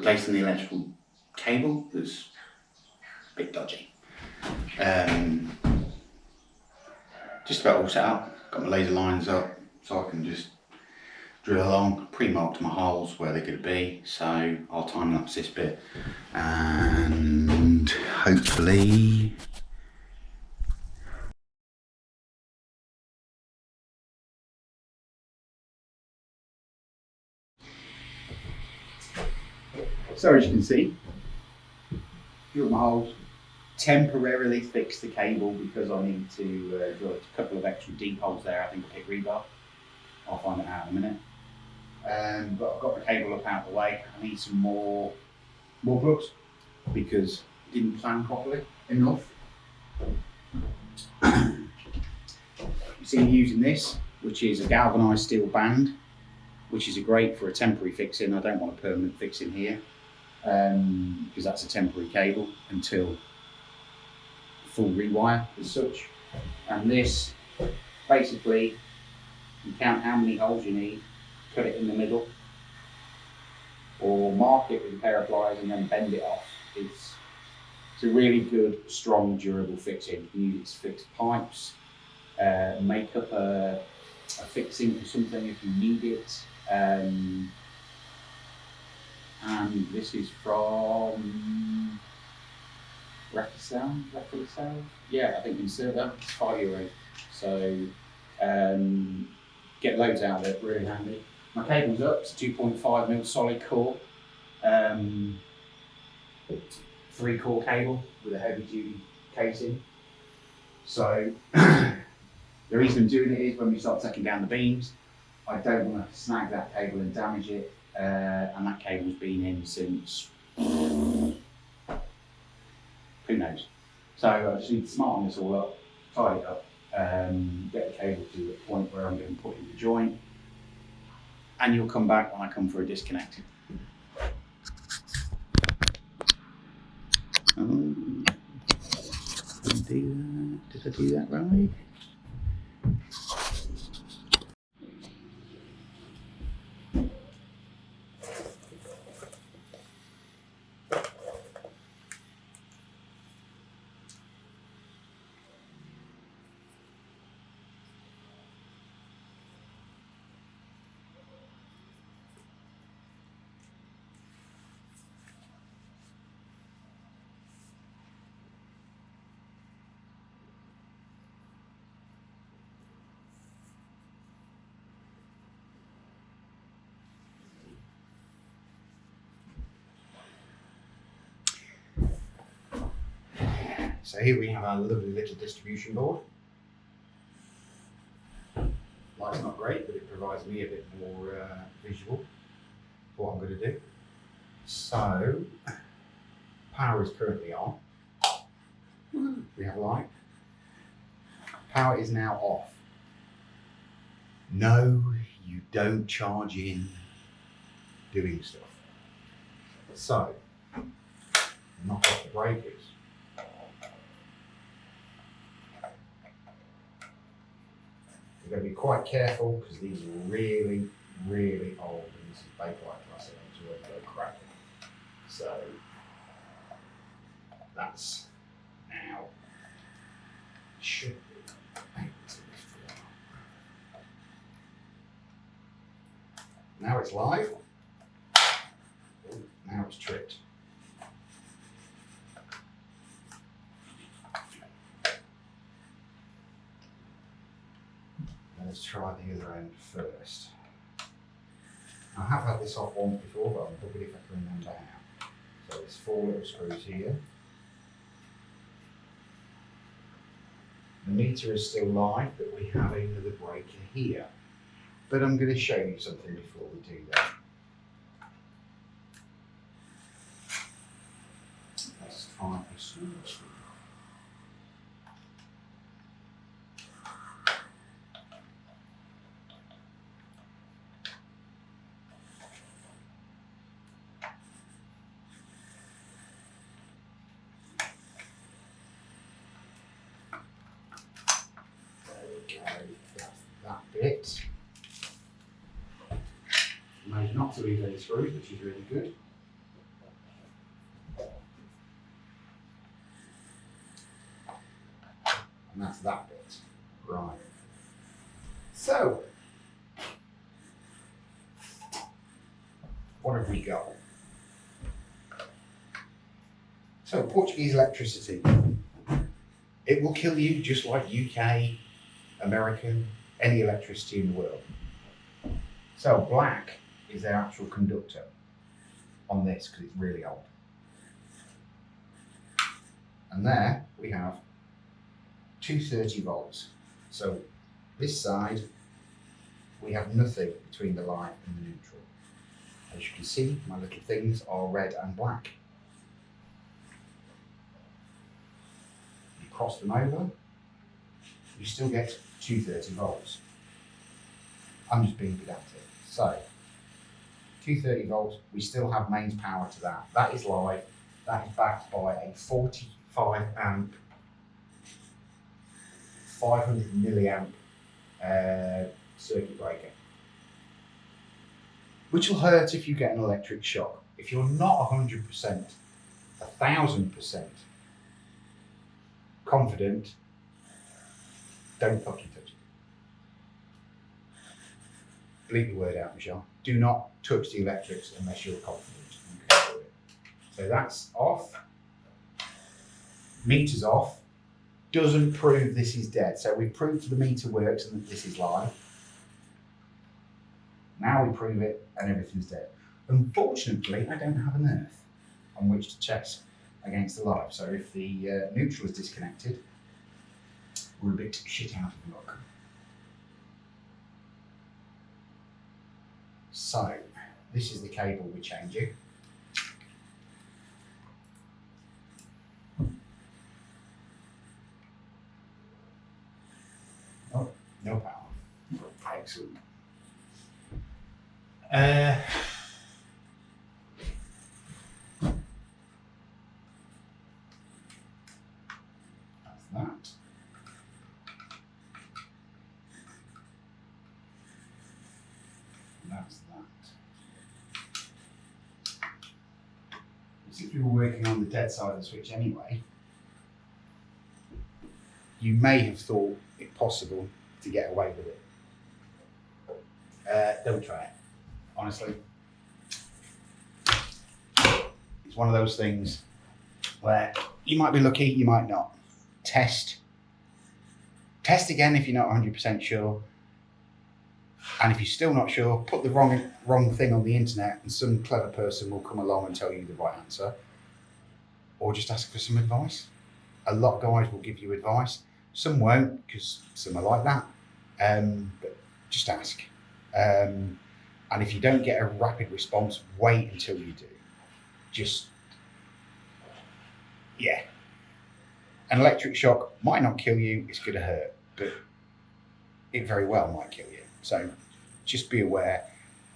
replacing the electrical cable was a bit dodgy. Just about all set up. Got my laser lines up so I can just drill along. Pre-marked my holes where they're going to be, so I'll time lapse this bit and hopefully so as you can see, drill my holes, temporarily fix the cable because I need to drill a couple of extra deep holes there. I think I'll hit rebar. I'll find it out in a minute. But I've got the cable up out of the way. I need some more plugs because I didn't plan properly enough. You see me using this, which is a galvanised steel band, which is great for a temporary fixing. I don't want a permanent fixing here because that's a temporary cable until full rewire as such. And this, basically, you count how many holes you need, cut it in the middle, or mark it with a pair of pliers and then bend it off. It's a really good, strong, durable fixing. You can use it to fix pipes, make up a fixing for something if you need it. And this is from Reckless. Yeah, I think you said that. It's €5. So get loads out of it, really handy. My cable's up, it's 2.5mm solid core. 3-core cable with a heavy duty casing. So the reason I'm doing it is when we start taking down the beams, I don't want to snag that cable and damage it. And that cable's been in since who knows. So I just need to smarten this all up, tie it up, get the cable to the point where I'm going to put in the joint, and you'll come back when I come for a disconnect. Oh, did I do that right? So here we have our lovely little distribution board. Light's not great, but it provides me a bit more visual for what I'm going to do. So, power is currently on. We have light. Power is now off. No, you don't charge in doing stuff. So, knock off the breakers. You've got to be quite careful because these are really, really old, and this is bakelite plastic, so they'll go cracking. So that's now should be able to lift it up. Now it's live. Now it's tripped. Let's try the other end first. I have had this off once before, but I'm looking if I can remember how. So there's 4 little screws here. The meter is still live, but we have another breaker here. But I'm going to show you something before we do that. Let's try a small screw. That bit. Managed not to leave any screws, which is really good. that's that bit. Right. So, what have we got? So, Portuguese electricity. It will kill you just like UK, American, any electricity in the world. So, black is their actual conductor on this because it's really old. And there we have 230 volts. So this side, we have nothing between the light and the neutral. As you can see, my little things are red and black. You cross them over, you still get 230 volts. I'm just being pedantic. So 230 volts, we still have mains power to that. That is live. That is backed by a 45 amp, 500 milliamp circuit breaker, which will hurt if you get an electric shock. If you're not 100%, 1000% confident, don't fucking touch it. Bleep the word out, Michelle. Do not touch the electrics unless you're confident you can do it. So that's off. Meter's off. Doesn't prove this is dead. So we've proved the meter works and that this is live. Now we prove it and everything's dead. Unfortunately, I don't have an earth on which to test against the live. So if the neutral is disconnected, we're a bit shit out of luck. So this is the cable we're changing. Oh, no power. Excellent. That's that. That's that. Since we were working on the dead side of the switch anyway, you may have thought it possible to get away with it. Don't try it, honestly. It's one of those things where you might be lucky, you might not. Test again if you're not 100% sure. And if you're still not sure, put the wrong thing on the internet and some clever person will come along and tell you the right answer. Or just ask for some advice. A lot of guys will give you advice. Some won't, because some are like that. But just ask. And if you don't get a rapid response, wait until you do. Just, yeah. An electric shock might not kill you, it's going to hurt, but it very well might kill you. So just be aware.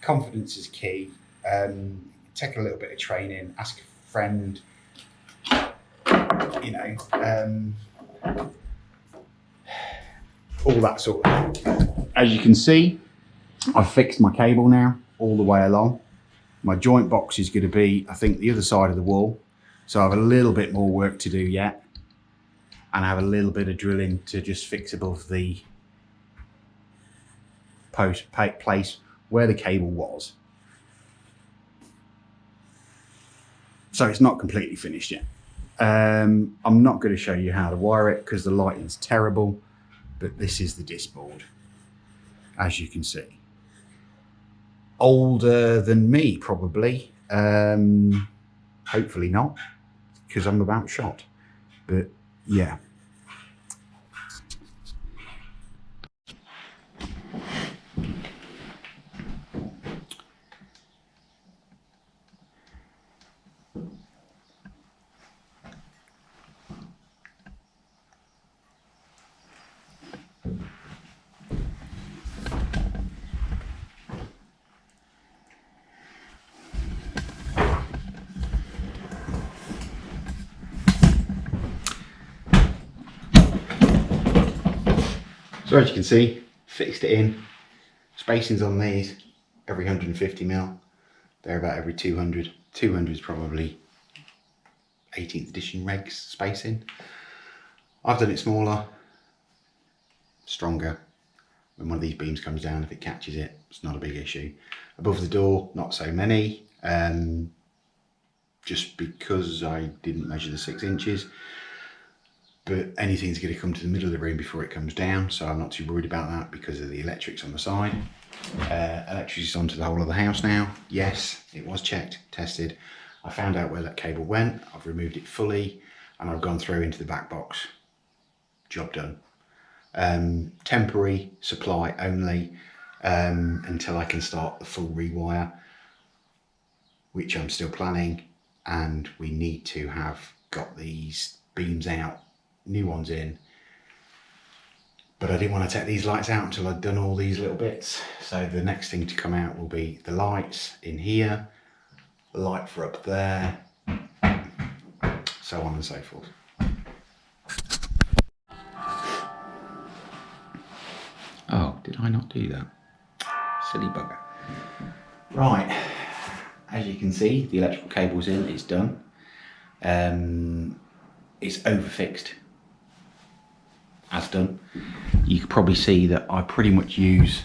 Confidence is key. Take a little bit of training, ask a friend, you know, all that sort of thing. As you can see, I've fixed my cable now all the way along. My joint box is going to be, I think, the other side of the wall. So I have a little bit more work to do yet. And I have a little bit of drilling to just fix above the place where the cable was. So it's not completely finished yet. I'm not going to show you how to wire it because the lighting's terrible, but this is the disc board, as you can see. Older than me, probably. Hopefully not, because I'm about shot. But yeah. So as you can see, fixed it in. Spacings on these, every 150 mil. They're about every 200. 200 is probably 18th edition regs spacing. I've done it smaller. stronger. When one of these beams comes down, if it catches it, it's not a big issue. Above the door, not so many, just because I didn't measure the 6 inches. But anything's going to come to the middle of the room before it comes down, so I'm not too worried about that because of the electrics on the side. Electricity's onto the whole of the house now. Yes, it was checked, tested. I found out where that cable went. I've removed it fully, and I've gone through into the back box. Job done. Temporary supply only until I can start the full rewire, which I'm still planning, and we need to have got these beams out, new ones in, but I didn't want to take these lights out until I'd done all these little bits. So the next thing to come out will be the lights in here, the light for up there, so on and so forth. Oh, did I not do that? Silly bugger. Right, as you can see, the electrical cable's in, it's done. It's overfixed, as done. You can probably see that I pretty much use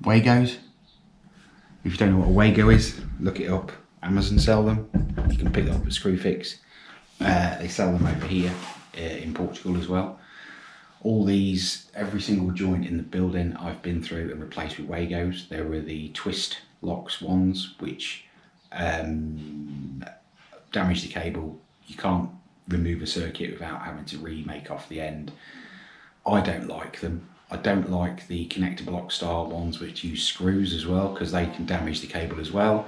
Wagos. If you don't know what a Wago is, look it up. Amazon sell them. You can pick them up at Screwfix. They sell them over here in Portugal as well. All these, every single joint in the building I've been through and replaced with Wagos. There were the twist locks ones which damage the cable. You can't remove a circuit without having to remake off the end. I don't like them. I don't like the connector block style ones which use screws as well, because they can damage the cable as well.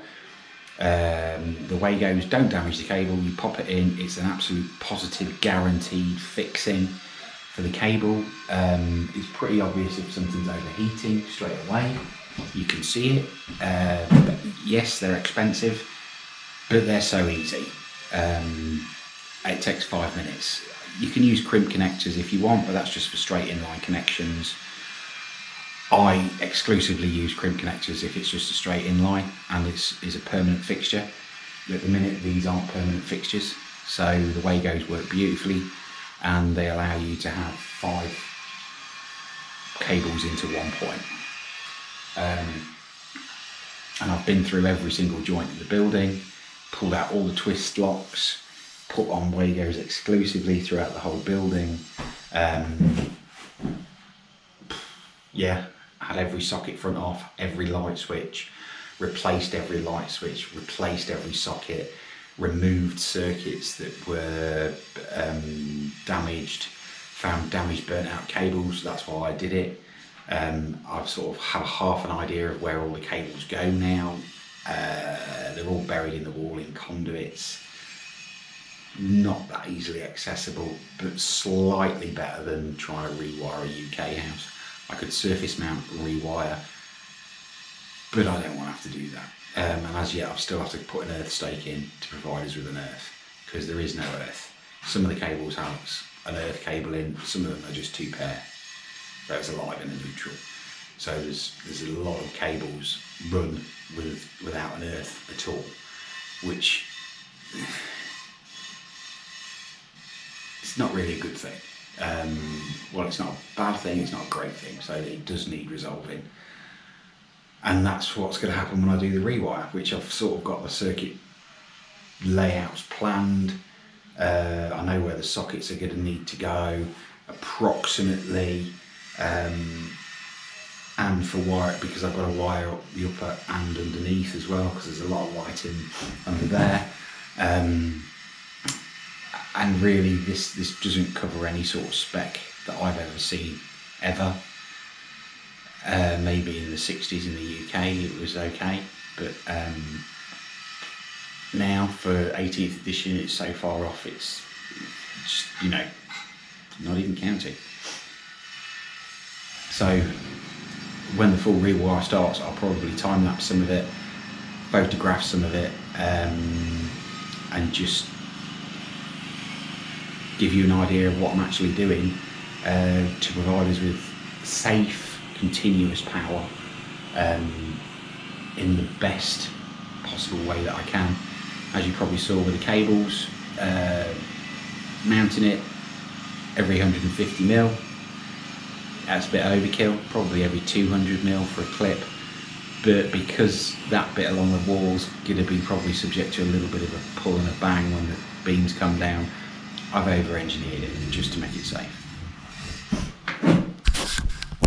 The Wagos don't damage the cable. You pop it in, it's an absolute positive guaranteed fixing for the cable. It's pretty obvious if something's overheating straight away. You can see it. Yes, they're expensive, but they're so easy. It takes 5 minutes. You can use crimp connectors if you want, but that's just for straight inline connections. I exclusively use crimp connectors if it's just a straight inline and this is a permanent fixture. At the minute, these aren't permanent fixtures, so the Wagos work beautifully, and they allow you to have 5 cables into 1 point. And I've been through every single joint in the building, pulled out all the twist locks, put on Wagos exclusively throughout the whole building. Yeah, had every socket front off, every light switch, replaced every light switch, replaced every socket, removed circuits that were damaged, found damaged burnt out cables. That's why I did it. I've sort of have half an idea of where all the cables go now. They're all buried in the wall in conduits. Not that easily accessible, but slightly better than trying to rewire a UK house. I could surface mount and rewire, but I don't want to have to do that. And as yet, I've still have to put an earth stake in to provide us with an earth, because there is no earth. Some of the cables have an earth cable in, some of them are just 2 pair. So it's a live and a neutral. So there's a lot of cables run without an earth at all, which it's not really a good thing. Well, it's not a bad thing, it's not a great thing, so it does need resolving. And that's what's going to happen when I do the rewire, which I've sort of got the circuit layouts planned. I know where the sockets are going to need to go approximately, and for wire, because I've got to wire up the upper and underneath as well, because there's a lot of lighting under there. And really this doesn't cover any sort of spec that I've ever seen, ever. Maybe in the 60s in the UK it was okay, but now for 18th edition it's so far off, it's just, you know, not even counting. So when the full rewire starts, I'll probably time lapse some of it, photograph some of it, and just give you an idea of what I'm actually doing to provide us with safe, continuous power in the best possible way that I can. As you probably saw with the cables, mounting it every 150 mil. That's a bit overkill, probably every 200 mil for a clip. But because that bit along the wall's going to be probably subject to a little bit of a pull and a bang when the beams come down, I've over-engineered it just to make it safe.